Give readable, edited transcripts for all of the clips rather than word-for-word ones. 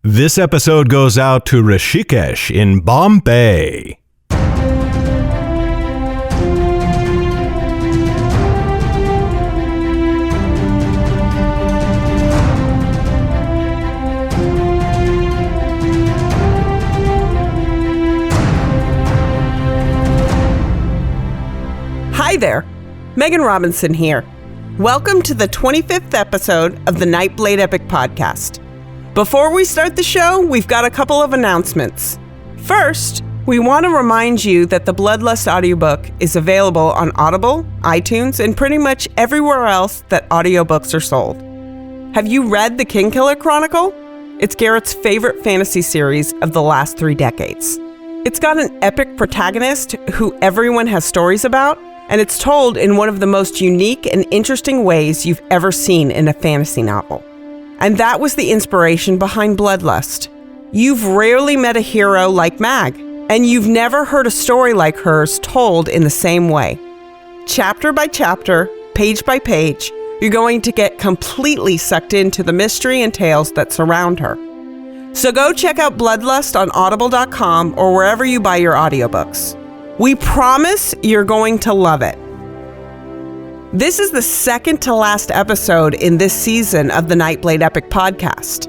This episode goes out to Rishikesh in Bombay. Hi there, Megan Robinson here. Welcome to the 25th episode of the Nightblade Epic Podcast. Before we start the show, we've got a couple of announcements. First, we want to remind you that the Bloodlust audiobook is available on Audible, iTunes, and pretty much everywhere else that audiobooks are sold. Have you read The Kingkiller Chronicle? It's Garrett's favorite fantasy series of the last 3 decades. It's got an epic protagonist who everyone has stories about, and it's told in one of the most unique and interesting ways you've ever seen in a fantasy novel. And that was the inspiration behind Bloodlust. You've rarely met a hero like Mag, and you've never heard a story like hers told in the same way. Chapter by chapter, page by page, you're going to get completely sucked into the mystery and tales that surround her. So go check out Bloodlust on audible.com or wherever you buy your audiobooks. We promise you're going to love it. This is the second to last episode in this season of the Nightblade Epic Podcast.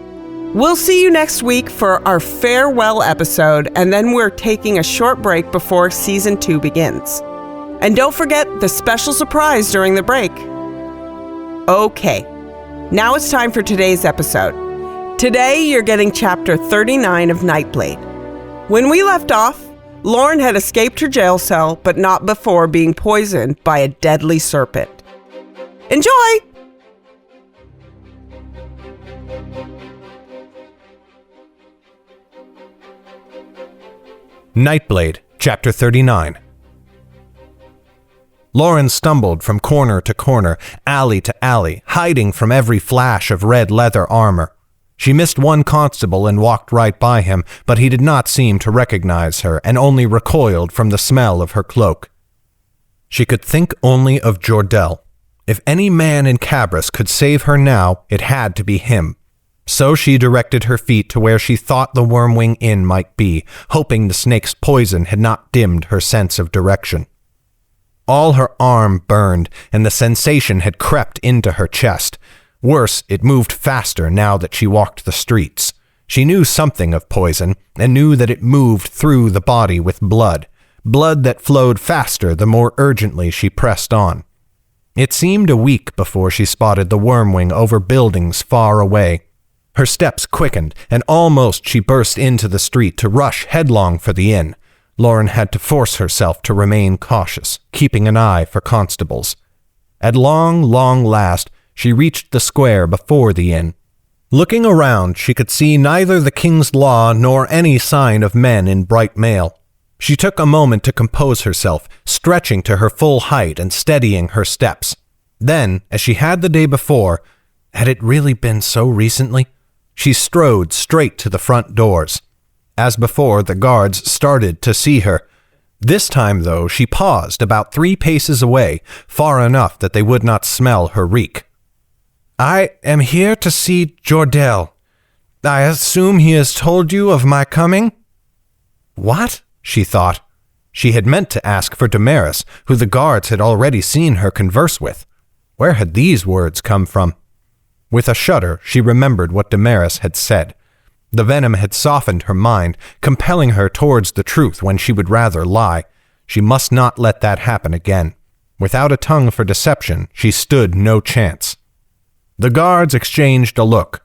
We'll see you next week for our farewell episode, and then we're taking a short break before season 2 begins. And don't forget the special surprise during the break. Okay, now it's time for today's episode. Today you're getting chapter 39 of Nightblade. When we left off, Lauren had escaped her jail cell, but not before being poisoned by a deadly serpent. Enjoy! Nightblade, Chapter 39. Lauren stumbled from corner to corner, alley to alley, hiding from every flash of red leather armor. She missed one constable and walked right by him, but he did not seem to recognize her and only recoiled from the smell of her cloak. She could think only of Jordell. If any man in Cabras could save her now, it had to be him. So she directed her feet to where she thought the Wormwing Inn might be, hoping the snake's poison had not dimmed her sense of direction. All her arm burned, and the sensation had crept into her chest. Worse, it moved faster now that she walked the streets. She knew something of poison, and knew that it moved through the body with blood that flowed faster the more urgently she pressed on. It seemed a week before she spotted the Wormwing over buildings far away. Her steps quickened, and almost she burst into the street to rush headlong for the inn. Lauren had to force herself to remain cautious, keeping an eye for constables. At long last, she reached the square before the inn. Looking around, she could see neither the King's Law nor any sign of men in bright mail. She took a moment to compose herself, stretching to her full height and steadying her steps. Then, as she had the day before, had it really been so recently? She strode straight to the front doors. As before, the guards started to see her. This time, though, she paused about 3 paces away, far enough that they would not smell her reek. "I am here to see Jordell. I assume he has told you of my coming?" What? She thought. She had meant to ask for Damaris, who the guards had already seen her converse with. Where had these words come from? With a shudder, she remembered what Damaris had said. The venom had softened her mind, compelling her towards the truth when she would rather lie. She must not let that happen again. Without a tongue for deception, she stood no chance. The guards exchanged a look.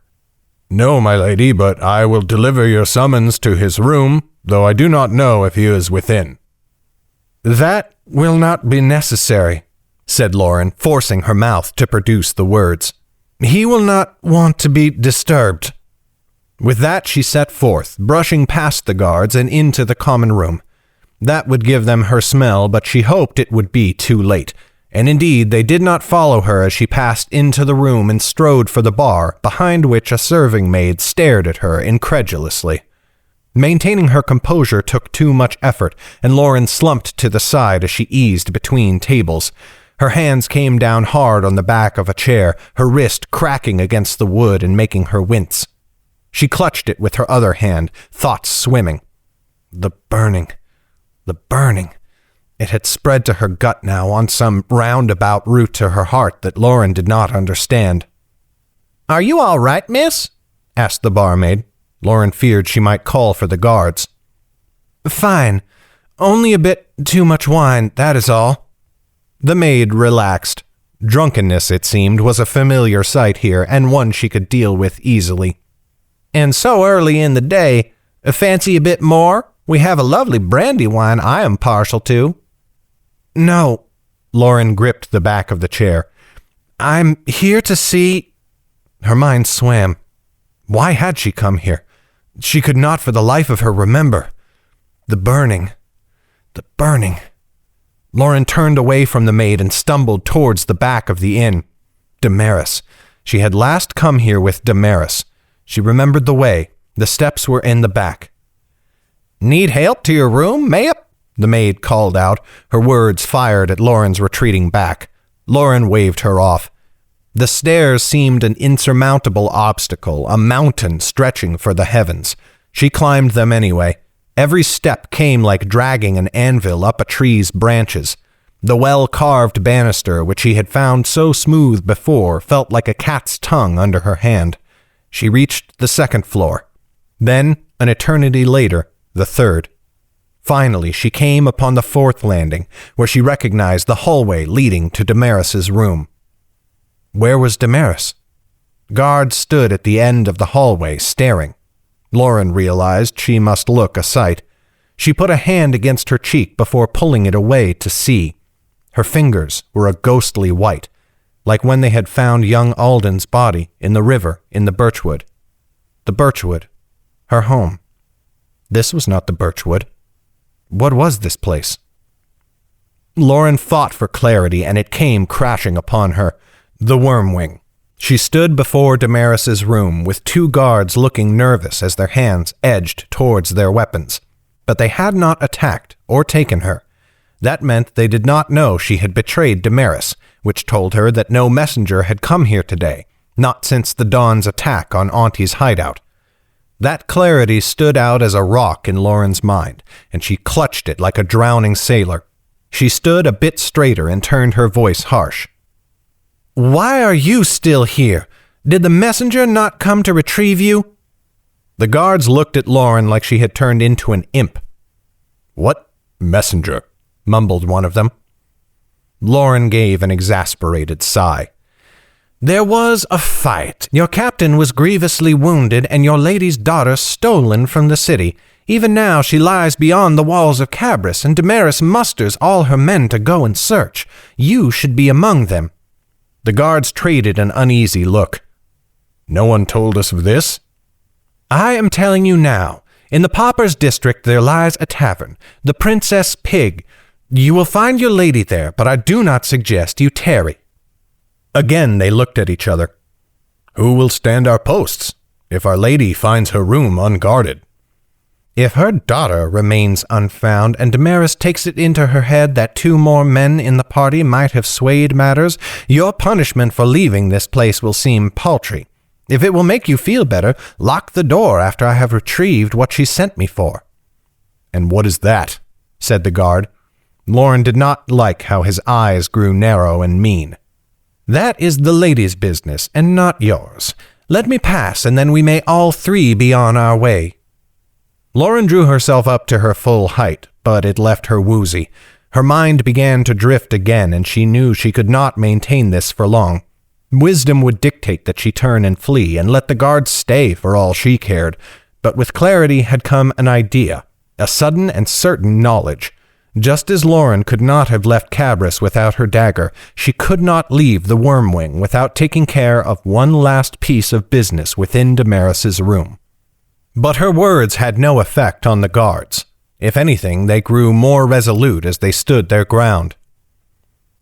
"No, my lady, but I will deliver your summons to his room, though I do not know if he is within." "That will not be necessary," said Lauren, forcing her mouth to produce the words. "He will not want to be disturbed." With that, she set forth, brushing past the guards and into the common room. That would give them her smell, but she hoped it would be too late. And indeed, they did not follow her as she passed into the room and strode for the bar, behind which a serving maid stared at her incredulously. Maintaining her composure took too much effort, and Lauren slumped to the side as she eased between tables. Her hands came down hard on the back of a chair, her wrist cracking against the wood and making her wince. She clutched it with her other hand, thoughts swimming. The burning. The burning. It had spread to her gut now on some roundabout route to her heart that Lauren did not understand. "Are you all right, miss?" asked the barmaid. Lauren feared she might call for the guards. "Fine. Only a bit too much wine, that is all." The maid relaxed. Drunkenness, it seemed, was a familiar sight here, and one she could deal with easily. "And so early in the day. Fancy a bit more? We have a lovely brandy wine I am partial to." "No." Lauren gripped the back of the chair. "I'm here to see—" Her mind swam. Why had she come here? She could not for the life of her remember. The burning. The burning. Lauren turned away from the maid and stumbled towards the back of the inn. Damaris. She had last come here with Damaris. She remembered the way. The steps were in the back. "Need help to your room, ma'am?" the maid called out, her words fired at Lauren's retreating back. Lauren waved her off. The stairs seemed an insurmountable obstacle, a mountain stretching for the heavens. She climbed them anyway. Every step came like dragging an anvil up a tree's branches. The well-carved banister, which she had found so smooth before, felt like a cat's tongue under her hand. She reached the second floor. Then, an eternity later, the third. Finally, she came upon the fourth landing, where she recognized the hallway leading to Damaris's room. Where was Damaris? Guards stood at the end of the hallway, staring. Lauren realized she must look a sight. She put a hand against her cheek before pulling it away to see. Her fingers were a ghostly white, like when they had found young Alden's body in the river in the birchwood. The birchwood. Her home. This was not the birchwood. What was this place? Lauren fought for clarity, and it came crashing upon her. The Wormwing. She stood before Damaris's room, with two guards looking nervous as their hands edged towards their weapons. But they had not attacked or taken her. That meant they did not know she had betrayed Damaris, which told her that no messenger had come here today, not since the Dawn's attack on Auntie's hideout. That clarity stood out as a rock in Lauren's mind, and she clutched it like a drowning sailor. She stood a bit straighter and turned her voice harsh. "Why are you still here? Did the messenger not come to retrieve you?" The guards looked at Lauren like she had turned into an imp. "What messenger?" mumbled one of them. Lauren gave an exasperated sigh. "There was a fight. Your captain was grievously wounded and your lady's daughter stolen from the city. Even now she lies beyond the walls of Cabris, and Damaris musters all her men to go and search. You should be among them." The guards traded an uneasy look. "No one told us of this?" "I am telling you now. In the Paupers district there lies a tavern, the Princess Pig. You will find your lady there, but I do not suggest you tarry." Again they looked at each other. "Who will stand our posts if our lady finds her room unguarded?" "If her daughter remains unfound and Damaris takes it into her head that two more men in the party might have swayed matters, your punishment for leaving this place will seem paltry. If it will make you feel better, lock the door after I have retrieved what she sent me for." "And what is that?" said the guard. Lauren did not like how his eyes grew narrow and mean. "That is the lady's business, and not yours. Let me pass, and then we may all three be on our way." Lauren drew herself up to her full height, but it left her woozy. Her mind began to drift again, and she knew she could not maintain this for long. Wisdom would dictate that she turn and flee, and let the guards stay for all she cared. But with clarity had come an idea, a sudden and certain knowledge. Just as Lauren could not have left Cabris without her dagger, she could not leave the Wormwing without taking care of one last piece of business within Damaris's room. But her words had no effect on the guards. If anything, they grew more resolute as they stood their ground.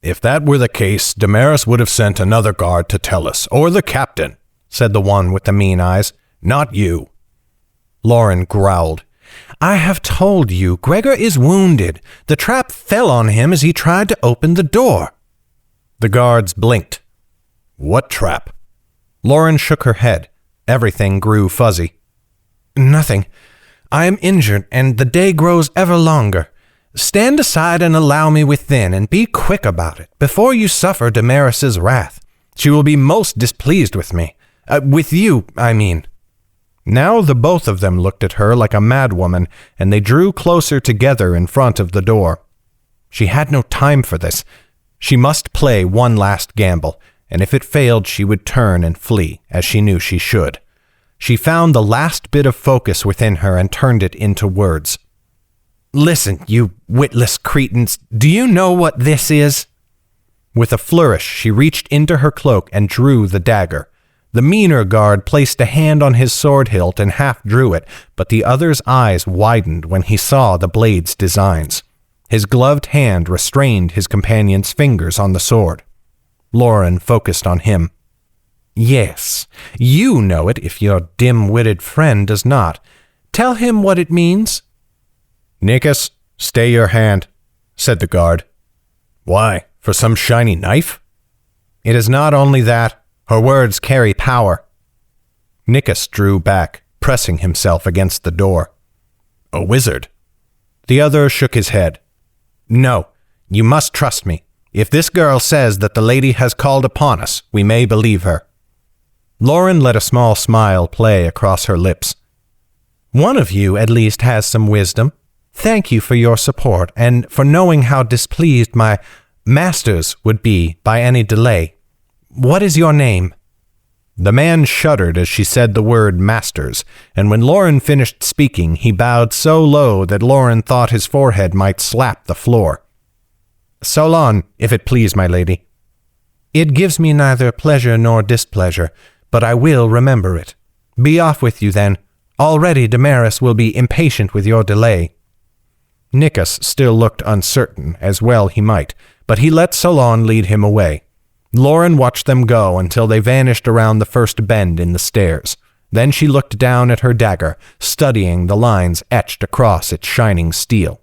"If that were the case, Damaris would have sent another guard to tell us, or the captain," said the one with the mean eyes. "Not you." Lauren growled. "I have told you, Gregor is wounded. The trap fell on him as he tried to open the door." The guards blinked. "What trap?" Lauren shook her head. Everything grew fuzzy. Nothing. I am injured, and the day grows ever longer. Stand aside and allow me within, and be quick about it, before you suffer Damaris's wrath. She will be most displeased with me. With you, I mean. Now the both of them looked at her like a madwoman, and they drew closer together in front of the door. She had no time for this. She must play one last gamble, and if it failed she would turn and flee, as she knew she should. She found the last bit of focus within her and turned it into words. Listen, you witless cretins, do you know what this is? With a flourish, she reached into her cloak and drew the dagger. The meaner guard placed a hand on his sword hilt and half drew it, but the other's eyes widened when he saw the blade's designs. His gloved hand restrained his companion's fingers on the sword. Lauren focused on him. Yes, you know it if your dim-witted friend does not. Tell him what it means. Nicus, stay your hand, said the guard. Why, for some shiny knife? It is not only that. Her words carry power. Nicus drew back, pressing himself against the door. A wizard? The other shook his head. No, you must trust me. If this girl says that the lady has called upon us, we may believe her. Lauren let a small smile play across her lips. One of you at least has some wisdom. Thank you for your support and for knowing how displeased my masters would be by any delay. What is your name? The man shuddered as she said the word masters, and when Lauren finished speaking, he bowed so low that Lauren thought his forehead might slap the floor. Solon, if it please, my lady. It gives me neither pleasure nor displeasure, but I will remember it. Be off with you, then. Already Damaris will be impatient with your delay. Nicus still looked uncertain, as well he might, but he let Solon lead him away. Lauren watched them go until they vanished around the first bend in the stairs. Then she looked down at her dagger, studying the lines etched across its shining steel.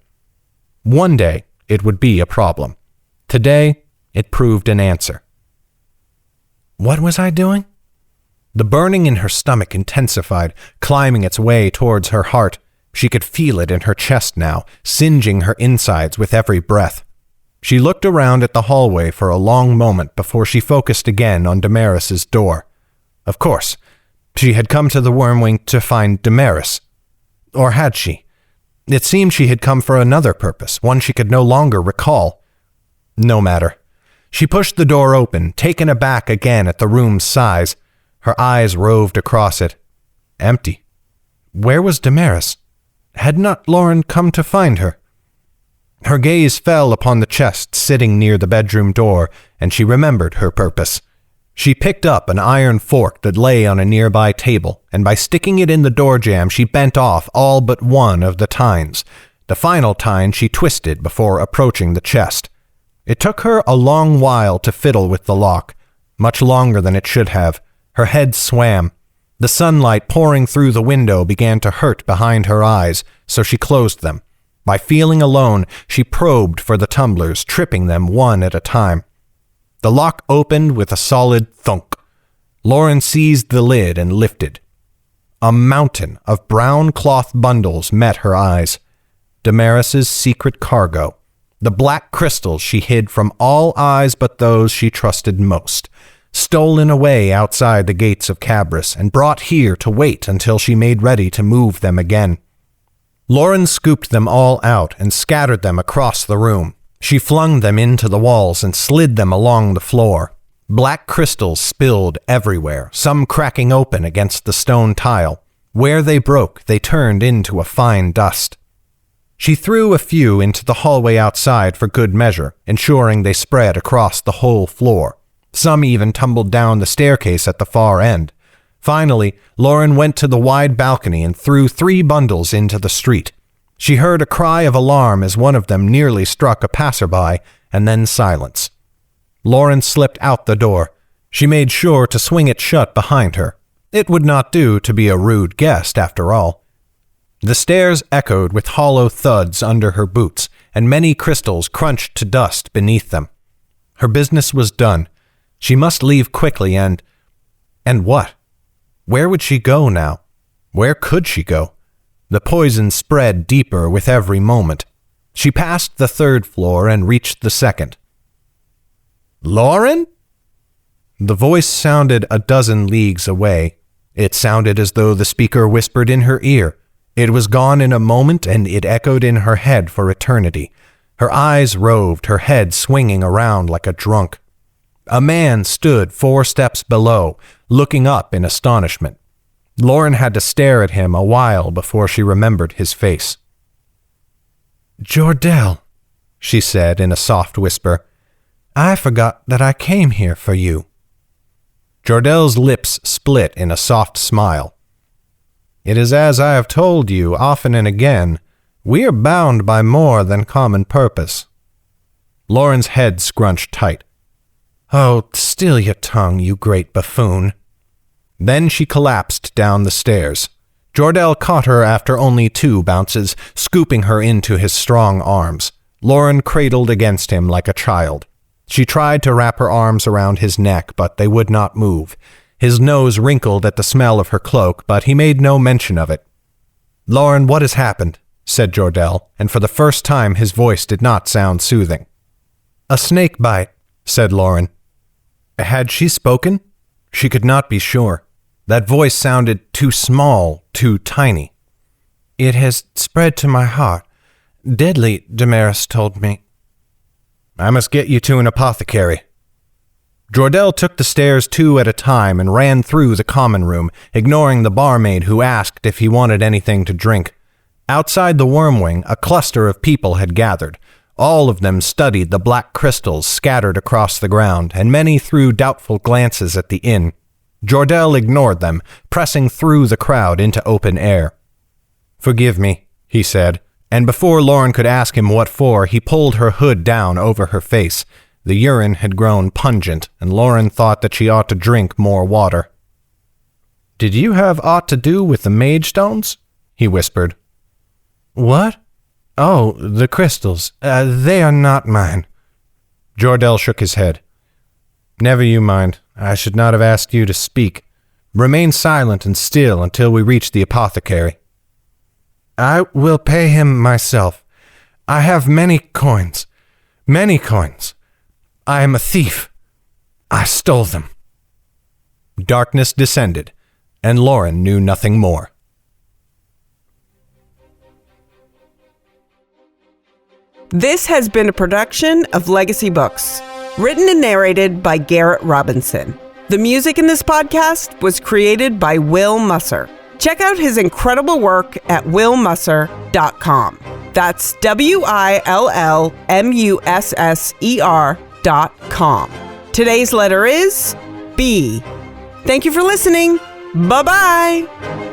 One day, it would be a problem. Today, it proved an answer. What was I doing? The burning in her stomach intensified, climbing its way towards her heart. She could feel it in her chest now, singeing her insides with every breath. She looked around at the hallway for a long moment before she focused again on Damaris's door. Of course, she had come to the Wormwing to find Damaris. Or had she? It seemed she had come for another purpose, one she could no longer recall. No matter. She pushed the door open, taken aback again at the room's size. Her eyes roved across it. Empty. Where was Damaris? Had not Lauren come to find her? Her gaze fell upon the chest sitting near the bedroom door, and she remembered her purpose. She picked up an iron fork that lay on a nearby table, and by sticking it in the door jamb, she bent off all but one of the tines. The final tine she twisted before approaching the chest. It took her a long while to fiddle with the lock, much longer than it should have. Her head swam. The sunlight pouring through the window began to hurt behind her eyes, so she closed them. By feeling alone, she probed for the tumblers, tripping them one at a time. The lock opened with a solid thunk. Lauren seized the lid and lifted. A mountain of brown cloth bundles met her eyes. Damaris's secret cargo. The black crystals she hid from all eyes but those she trusted most. Stolen away outside the gates of Cabris and brought here to wait until she made ready to move them again. Lauren scooped them all out and scattered them across the room. She flung them into the walls and slid them along the floor. Black crystals spilled everywhere, some cracking open against the stone tile. Where they broke, they turned into a fine dust. She threw a few into the hallway outside for good measure, ensuring they spread across the whole floor. Some even tumbled down the staircase at the far end. Finally, Lauren went to the wide balcony and threw 3 bundles into the street. She heard a cry of alarm as one of them nearly struck a passerby, and then silence. Lauren slipped out the door. She made sure to swing it shut behind her. It would not do to be a rude guest, after all. The stairs echoed with hollow thuds under her boots, and many crystals crunched to dust beneath them. Her business was done. She must leave quickly and what? Where would she go now? Where could she go? The poison spread deeper with every moment. She passed the 3rd floor and reached the 2nd. "Lauren?" The voice sounded a dozen leagues away. It sounded as though the speaker whispered in her ear. It was gone in a moment, and it echoed in her head for eternity. Her eyes roved, her head swinging around like a drunk. A man stood 4 steps below, looking up in astonishment. Lauren had to stare at him a while before she remembered his face. "Jordell," she said in a soft whisper, "I forgot that I came here for you." Jordell's lips split in a soft smile. "It is as I have told you often and again, we are bound by more than common purpose." Lauren's head scrunched tight. "Oh, still your tongue, you great buffoon." Then she collapsed down the stairs. Jordell caught her after only 2 bounces, scooping her into his strong arms. Lauren cradled against him like a child. She tried to wrap her arms around his neck, but they would not move. His nose wrinkled at the smell of her cloak, but he made no mention of it. "Lauren, what has happened?" said Jordell, and for the first time his voice did not sound soothing. "A snake bite," said Lauren. Had she spoken? She could not be sure. That voice sounded too small, too tiny. "It has spread to my heart. Deadly, Damaris told me." "I must get you to an apothecary." Jordell took the stairs 2 at a time and ran through the common room, ignoring the barmaid who asked if he wanted anything to drink. Outside the worm wing, a cluster of people had gathered. All of them studied the black crystals scattered across the ground, and many threw doubtful glances at the inn. Jordell ignored them, pressing through the crowd into open air. "Forgive me," he said, and before Lauren could ask him what for, he pulled her hood down over her face. The urine had grown pungent, and Lauren thought that she ought to drink more water. "Did you have aught to do with the mage stones?" he whispered. "What? Oh, the crystals. They are not mine." Jordell shook his head. "Never you mind. I should not have asked you to speak. Remain silent and still until we reach the apothecary." "I will pay him myself. I have many coins. Many coins. I am a thief. I stole them." Darkness descended, and Lauren knew nothing more. This has been a production of Legacy Books, written and narrated by Garrett Robinson. The music in this podcast was created by Will Musser. Check out his incredible work at willmusser.com. That's WILLMUSSER.com. Today's letter is B. Thank you for listening. Bye-bye.